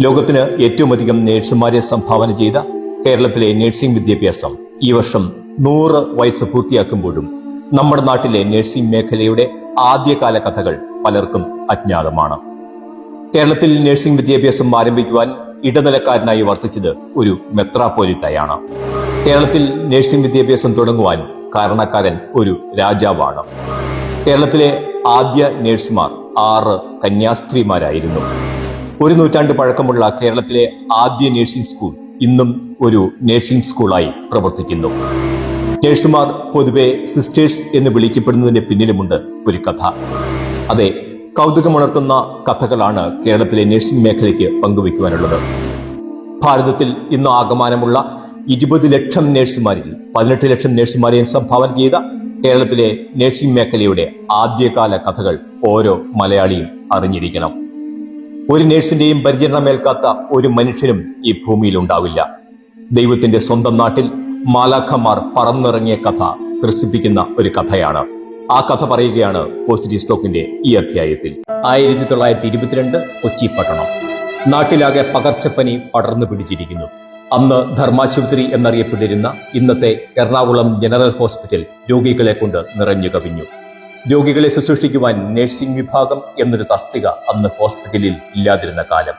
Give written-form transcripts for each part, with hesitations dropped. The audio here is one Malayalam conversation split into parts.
ലോകത്തിന് ഏറ്റവും അധികം നേഴ്സുമാരെ സംഭാവന ചെയ്ത കേരളത്തിലെ നഴ്സിംഗ് വിദ്യാഭ്യാസം ഈ വർഷം 100 വയസ്സ് പൂർത്തിയാക്കുമ്പോഴും നമ്മുടെ നാട്ടിലെ നഴ്സിംഗ് മേഖലയുടെ ആദ്യകാല കഥകൾ പലർക്കും അജ്ഞാതമാണ്. കേരളത്തിൽ നഴ്സിംഗ് വിദ്യാഭ്യാസം ആരംഭിക്കുവാൻ ഇടനിലക്കാരനായി വർത്തിച്ചത് ഒരു മെത്രാപ്പോലിത്തയാണ്. കേരളത്തിൽ നഴ്സിംഗ് വിദ്യാഭ്യാസം തുടങ്ങുവാൻ കാരണക്കാരൻ ഒരു രാജാവാണ്. കേരളത്തിലെ ആദ്യ നഴ്സുമാർ 6 കന്യാസ്ത്രീമാരായിരുന്നു. ഒരു നൂറ്റാണ്ട് പഴക്കമുള്ള കേരളത്തിലെ ആദ്യ നഴ്സിംഗ് സ്കൂൾ ഇന്നും ഒരു നഴ്സിംഗ് സ്കൂളായി പ്രവർത്തിക്കുന്നു. നഴ്സുമാർ പൊതുവെ സിസ്റ്റേഴ്സ് എന്ന് വിളിക്കപ്പെടുന്നതിന്റെ പിന്നിലുമുണ്ട് ഒരു കഥ. അതെ, കൗതുകമുണർത്തുന്ന കഥകളാണ് കേരളത്തിലെ നഴ്സിംഗ് മേഖലയ്ക്ക് പങ്കുവയ്ക്കുവാനുള്ളത്. ഭാരതത്തിൽ ഇന്ന് ആകമാനമുള്ള 20 ലക്ഷം നഴ്സുമാരിൽ 18 ലക്ഷം നഴ്സുമാരെയും സംഭാവന ചെയ്ത കേരളത്തിലെ നഴ്സിംഗ് മേഖലയുടെ ആദ്യകാല കഥകൾ ഓരോ മലയാളിയും അറിഞ്ഞിരിക്കണം. ഒരു നഴ്സിന്റെയും പരിചരണമേൽക്കാത്ത ഒരു മനുഷ്യനും ഈ ഭൂമിയിൽ ഉണ്ടാവില്ല. ദൈവത്തിന്റെ സ്വന്തം നാട്ടിൽ മാലാഖമാർ പറന്നിറങ്ങിയ കഥ ത്രസിപ്പിക്കുന്ന ഒരു കഥയാണ്. ആ കഥ പറയുകയാണ് പോസിറ്റീവ് സ്റ്റോക്കിന്റെ ഈ അധ്യായത്തിൽ. 1922 കൊച്ചി പട്ടണം. നാട്ടിലാകെ പകർച്ചപ്പനി പടർന്നു പിടിച്ചിരിക്കുന്നു. അന്ന് ധർമാശുപത്രി എന്നറിയപ്പെട്ടിരുന്ന ഇന്നത്തെ എറണാകുളം ജനറൽ ഹോസ്പിറ്റൽ രോഗികളെ കൊണ്ട് നിറഞ്ഞു കവിഞ്ഞു. രോഗികളെ ശുശ്രൂഷിക്കുവാൻ നഴ്സിംഗ് വിഭാഗം എന്നൊരു തസ്തിക അന്ന് ഹോസ്പിറ്റലിൽ ഇല്ലാതിരുന്ന കാലം.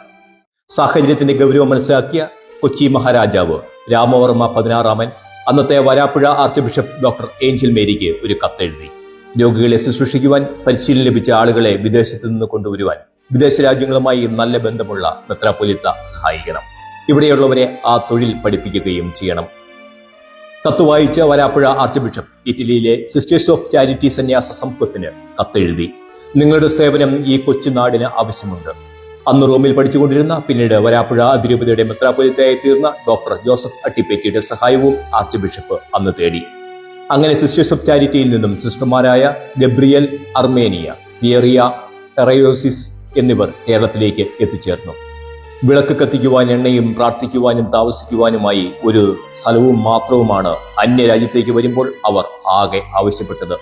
സാഹചര്യത്തിന്റെ ഗൗരവം മനസ്സിലാക്കിയ കൊച്ചി മഹാരാജാവ് രാമവർമ്മ 16 അന്നത്തെ Varapuzha archbishop doctor Angel മേരിക്ക് ഒരു കത്തെഴുതി. രോഗികളെ ശുശ്രൂഷിക്കുവാൻ പരിശീലനം ലഭിച്ച ആളുകളെ വിദേശത്തു നിന്ന് കൊണ്ടുവരുവാൻ വിദേശ രാജ്യങ്ങളുമായി നല്ല ബന്ധമുള്ള മെത്രാപ്പൊലീത്ത സഹായിക്കണം. ഇവിടെയുള്ളവരെ ആ തൊഴിൽ പഠിപ്പിക്കുകയും ചെയ്യണം. കത്ത് വായിച്ച വരാപ്പുഴ ആർച്ച് ബിഷപ്പ് ഇറ്റലിയിലെ സിസ്റ്റേഴ്സ് ഓഫ് ചാരിറ്റി സന്യാസ സമൂഹത്തിന് കത്തെഴുതി. നിങ്ങളുടെ സേവനം ഈ കൊച്ചുനാടിന് ആവശ്യമുണ്ട്. അന്ന് റോമിൽ പഠിച്ചുകൊണ്ടിരുന്ന പിന്നീട് വരാപ്പുഴ അതിരൂപതയുടെ മെത്രാപ്പൊലീത്തയായി തീർന്ന ഡോക്ടർ ജോസഫ് അട്ടിപ്പേറ്റിയുടെ സഹായവും ആർച്ച് ബിഷപ്പ് അന്ന് തേടി. അങ്ങനെ സിസ്റ്റേഴ്സ് ഓഫ് ചാരിറ്റിയിൽ നിന്നും സിസ്റ്റർമാരായ ഗബ്രിയൽ അർമേനിയ, പിയറിയ ടെറയോസിസ് എന്നിവർ കേരളത്തിലേക്ക് എത്തിച്ചേർന്നു. വിളക്ക് കത്തിക്കുവാൻ എണ്ണയും പ്രാർത്ഥിക്കുവാനും താമസിക്കുവാനുമായി ഒരു സ്ഥലവും മാത്രവുമാണ് അന്യരാജ്യത്തേക്ക് വരുമ്പോൾ അവർ ആകെ ആവശ്യപ്പെട്ടത്.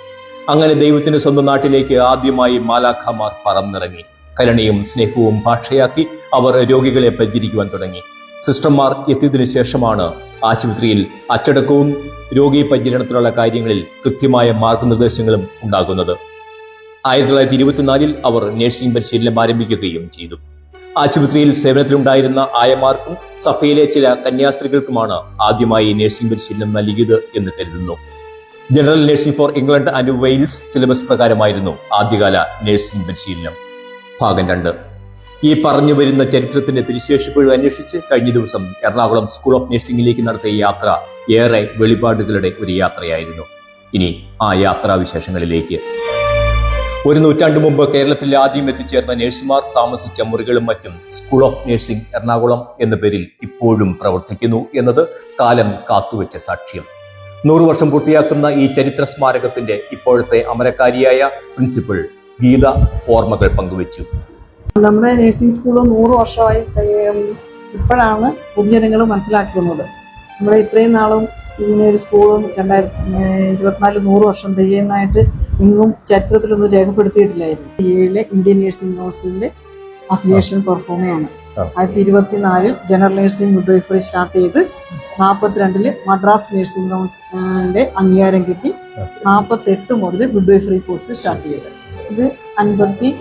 അങ്ങനെ ദൈവത്തിന്റെ സ്വന്തം നാട്ടിലേക്ക് ആദ്യമായി മാലാഖമാർ പറന്നിറങ്ങി. കരുണയും സ്നേഹവും ഭാഷയാക്കി അവർ രോഗികളെ പരിചരിക്കുവാൻ തുടങ്ങി. സിസ്റ്റർമാർ എത്തിയതിനു ശേഷമാണ് ആശുപത്രിയിൽ അച്ചടക്കവും രോഗി പരിചരണത്തിനുള്ള കാര്യങ്ങളിൽ കൃത്യമായ മാർഗനിർദ്ദേശങ്ങളും ഉണ്ടാകുന്നത്. 1924 അവർ നഴ്സിംഗ് പരിശീലനം ആരംഭിക്കുകയും ചെയ്തു. ആശുപത്രിയിൽ സേവനത്തിലുണ്ടായിരുന്ന ആയമാർക്കും സഭയിലെ ചില കന്യാസ്ത്രീകൾക്കുമാണ് ആദ്യമായി നഴ്സിംഗ് പരിശീലനം നൽകിയത് എന്ന് കരുതുന്നു. General nursing for England and Wales syllabus പ്രകാരമായിരുന്നു ആദ്യകാല നഴ്സിംഗ് പരിശീലനം. ഭാഗം 2. ഈ പറഞ്ഞു വരുന്ന ചരിത്രത്തിന്റെ തിരിശേഷിപ്പുകൾ അന്വേഷിച്ച് കഴിഞ്ഞ ദിവസം എറണാകുളം സ്കൂൾ ഓഫ് നഴ്സിംഗിലേക്ക് നടത്തിയ യാത്ര ഏറെ വെളിപാടുകളുടെ ഒരു യാത്രയായിരുന്നു. ഇനി ആ യാത്രാവിശേഷങ്ങളിലേക്ക്. ഒരു നൂറ്റാണ്ട് മുമ്പ് കേരളത്തിൽ ആദ്യം എത്തിച്ചേർന്ന നഴ്സുമാർ താമസിച്ച മുറികളും മറ്റും സ്കൂൾ ഓഫ് നഴ്സിംഗ് എറണാകുളം എന്ന പേരിൽ ഇപ്പോഴും പ്രവർത്തിക്കുന്നു എന്നത് കാലം കാത്തുവെച്ച സാക്ഷ്യം. 100 വർഷം പൂർത്തിയാക്കുന്ന ഈ ചരിത്ര സ്മാരകത്തിന്റെ ഇപ്പോഴത്തെ അമരക്കാരിയായ പ്രിൻസിപ്പൽ ഗീത ഓർമ്മകൾ പങ്കുവച്ചു. നമ്മുടെ നഴ്സിംഗ് സ്കൂൾ 100 വർഷമായി ഇപ്പോഴാണ് പൊതുജനങ്ങൾ മനസ്സിലാക്കുന്നത്. നമ്മുടെ ഇത്രയും നാളും ഇങ്ങനെ ഒരു സ്കൂളും 2024 100 വർഷം തികയുന്നതായിട്ട് എങ്ങും ചരിത്രത്തിലൊന്നും രേഖപ്പെടുത്തിയിട്ടില്ലായിരുന്നു. 7 ഇന്ത്യൻ നഴ്സിംഗ് കൗൺസിലിന്റെ അഫിലിയേഷൻ പെർഫോമയാണ്. 1924 ജനറൽ നഴ്സിംഗ് മിഡ്വൈഫറി സ്റ്റാർട്ട് ചെയ്ത് 42 മദ്രാസ് നഴ്സിംഗ് കൗൺസിലിന്റെ അംഗീകാരം കിട്ടി. 48 മുതൽ മിഡ്വൈഫറി കോഴ്സ് സ്റ്റാർട്ട് ചെയ്ത്. ഇത് 57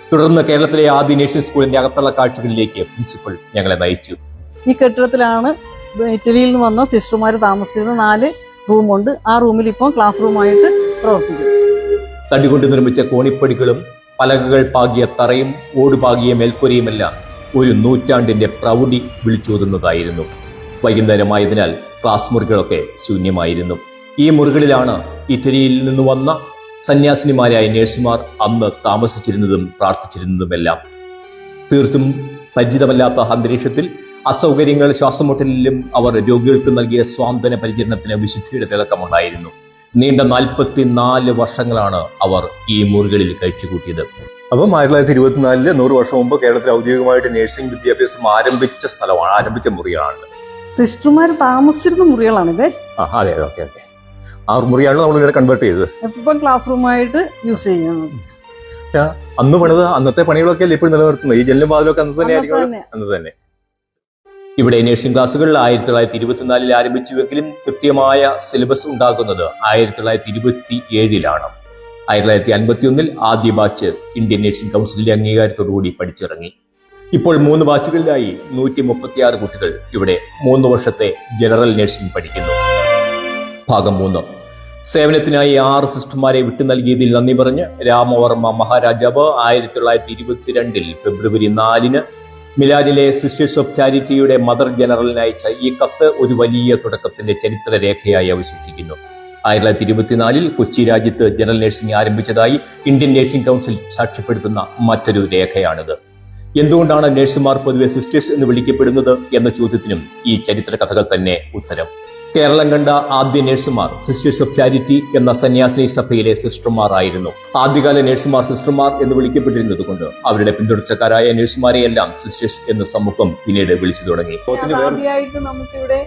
തുടർന്ന് കേരളത്തിലെ ആദ്യ നഴ്സിംഗ് സ്കൂളിന്റെ അകത്തുള്ള കാഴ്ചകളിലേക്ക് പ്രിൻസിപ്പൽ ഞങ്ങളെ നയിച്ചു. ഈ കെട്ടിടത്തിലാണ് ഇറ്റലിയിൽ നിന്ന് വന്ന സിസ്റ്റർമാർ താമസിച്ചിരുന്ന 4 റൂമുണ്ട്. ആ റൂമിൽ ഇപ്പോൾ ക്ലാസ് റൂമായിട്ട് പ്രവർത്തിക്കും. തടികൊണ്ട് നിർമ്മിച്ച കോണിപ്പടികളും പലകകൾ പാകിയ തറയും ഓടുപാകിയ മേൽക്കൂരയുമെല്ലാം ഒരു നൂറ്റാണ്ടിന്റെ പ്രൗഢി വിളിച്ചോതുന്നതായിരുന്നു. വൈകുന്നേരമായതിനാൽ ക്ലാസ് മുറികളൊക്കെ ശൂന്യമായിരുന്നു. ഈ മുറികളിലാണ് ഇറ്റലിയിൽ നിന്ന് വന്ന സന്യാസിനിമാരായ നഴ്സുമാർ അന്ന് താമസിച്ചിരുന്നതും പ്രാർത്ഥിച്ചിരുന്നതുമെല്ലാം. തീർത്തും പരിചിതമല്ലാത്ത അന്തരീക്ഷത്തിൽ അസൗകര്യങ്ങൾ ശ്വാസമുട്ടലിലും അവർ രോഗികൾക്ക് നൽകിയ സ്വാന്തന പരിചരണത്തിന് വിശുദ്ധിയുടെ തിളക്കമുണ്ടായിരുന്നു. നീണ്ട 44 വർഷങ്ങളാണ് അവർ ഈ മുറികളിൽ കഴിച്ചുകൂട്ടിയത്. അപ്പം 1924 100 വർഷം മുമ്പ് കേരളത്തിൽ ഔദ്യോഗികമായിട്ട് നഴ്സിംഗ് വിദ്യാഭ്യാസം ആരംഭിച്ച സ്ഥലമാണ്, ആരംഭിച്ച മുറിയാണ്. സിസ്റ്റർമാർ താമസിച്ചിരുന്ന മുറികളാണിത്. അതെ, ഓക്കെ. ആ മുറിയാണ് നമ്മൾ ഇവിടെ കൺവേർട്ട് ചെയ്തത്. ഇപ്പം ക്ലാസ് റൂമായിട്ട് യൂസ് ചെയ്യുന്നത്. അന്ന് പണിത് അന്നത്തെ പണികളൊക്കെ അല്ലേ ഇപ്പോഴും നിലനിർത്തുന്നത്? ഈ ജനലും വാതിലൊക്കെ അന്ന് തന്നെ ആയിരിക്കും. തന്നെ. അന്ന് തന്നെ. ഇവിടെ നഴ്സിംഗ് ക്ലാസ്സുകൾ 1924 ആരംഭിച്ചുവെങ്കിലും കൃത്യമായ സിലബസ് ഉണ്ടാകുന്നത് 1927 1951 ആദ്യ ബാച്ച് ഇന്ത്യൻ നഴ്സിംഗ് കൗൺസിലിന്റെ അംഗീകാരത്തോടുകൂടി പഠിച്ചിറങ്ങി. ഇപ്പോൾ 3 ബാച്ചുകളിലായി 136 കുട്ടികൾ ഇവിടെ 3 വർഷത്തെ ജനറൽ നഴ്സിംഗ് പഠിക്കുന്നു. ഭാഗം 3. സേവനത്തിനായി 6 സിസ്റ്റർമാരെ വിട്ടു നൽകിയതിൽ നന്ദി പറഞ്ഞ് രാമവർമ്മ മഹാരാജാവ് 1922 ഫെബ്രുവരി 4 മിലാനിലെ സിസ്റ്റേഴ്സ് ഓഫ് ചാരിറ്റിയുടെ മദർ ജനറലിന് അയച്ച ഈ കത്ത് ഒരു വലിയ തുടക്കത്തിന്റെ ചരിത്രരേഖയായി അവശേഷിക്കുന്നു. 1924 കൊച്ചി രാജ്യത്ത് ജനറൽ നഴ്സിംഗ് ആരംഭിച്ചതായി ഇന്ത്യൻ നഴ്സിംഗ് കൗൺസിൽ സാക്ഷ്യപ്പെടുത്തുന്ന മറ്റൊരു രേഖയാണിത്. എന്തുകൊണ്ടാണ് നഴ്സുമാർ പൊതുവെ സിസ്റ്റേഴ്സ് എന്ന് വിളിക്കപ്പെടുന്നത് എന്ന ചോദ്യത്തിനും ഈ ചരിത്ര കഥകൾ തന്നെ ഉത്തരം. കേരളം കണ്ട ആദ്യ നഴ്സുമാർ സിസ്റ്റേഴ്സ് ഓഫ് ചാരിറ്റി എന്ന സന്യാസിനി സഭയിലെ സിസ്റ്റർമാർ ആയിരുന്നു. ആദ്യകാല നഴ്സുമാർ സിസ്റ്റർമാർ എന്ന് വിളിക്കപ്പെട്ടിരുന്നത് കൊണ്ട് അവരുടെ പിന്തുടർച്ചക്കാരായ നഴ്സുമാരെയെല്ലാം സിസ്റ്റേഴ്സ് എന്ന് സമൂഹം പിന്നീട് വിളിച്ചു തുടങ്ങി. ആദ്യമായിട്ട് നമുക്കിവിടെ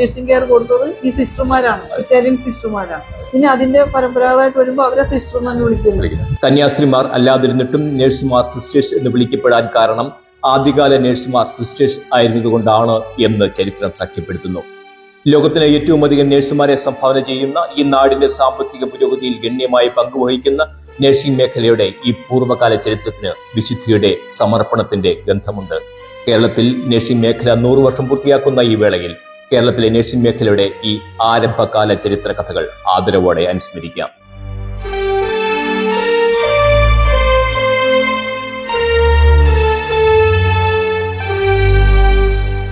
നഴ്സിംഗ് കെയർ കൊടുത്തത് ഈ സിസ്റ്റർമാരാണ്, ഇറ്റാലിയൻ സിസ്റ്റർമാരാണ്. പിന്നെ അതിന്റെ പരമ്പരാഗതമായിട്ട് വരുമ്പോൾ അവരെ സിസ്റ്റർ എന്ന് വിളിക്കുന്നു. കന്യാസ്ത്രീമാർ അല്ലാതിരുന്നിട്ടും നഴ്സുമാർ സിസ്റ്റേഴ്സ് എന്ന് വിളിക്കപ്പെടാൻ കാരണം ആദ്യകാല നഴ്സുമാർ സിസ്റ്റേഴ്സ് ആയിരുന്നതുകൊണ്ടാണ് എന്ന് ചരിത്രം സാക്ഷ്യപ്പെടുത്തുന്നു. ലോകത്തിലെ ഏറ്റവും അധികം നഴ്സുമാരെ സംഭാവന ചെയ്യുന്ന ഈ നാടിന്റെ സാമ്പത്തിക പുരോഗതിയിൽ ഗണ്യമായി പങ്കുവഹിക്കുന്ന നഴ്സിംഗ് മേഖലയുടെ ഈ പൂർവ്വകാല ചരിത്രത്തിന് വിശുദ്ധിയുടെ സമർപ്പണത്തിന്റെ ഗന്ധമുണ്ട്. കേരളത്തിൽ നഴ്സിംഗ് മേഖല 100 വർഷം പൂർത്തിയാക്കുന്ന ഈ വേളയിൽ കേരളത്തിലെ നഴ്സിംഗ് മേഖലയുടെ ഈ ആരംഭകാല ചരിത്ര കഥകൾ ആദരവോടെ അനുസ്മരിക്കാം.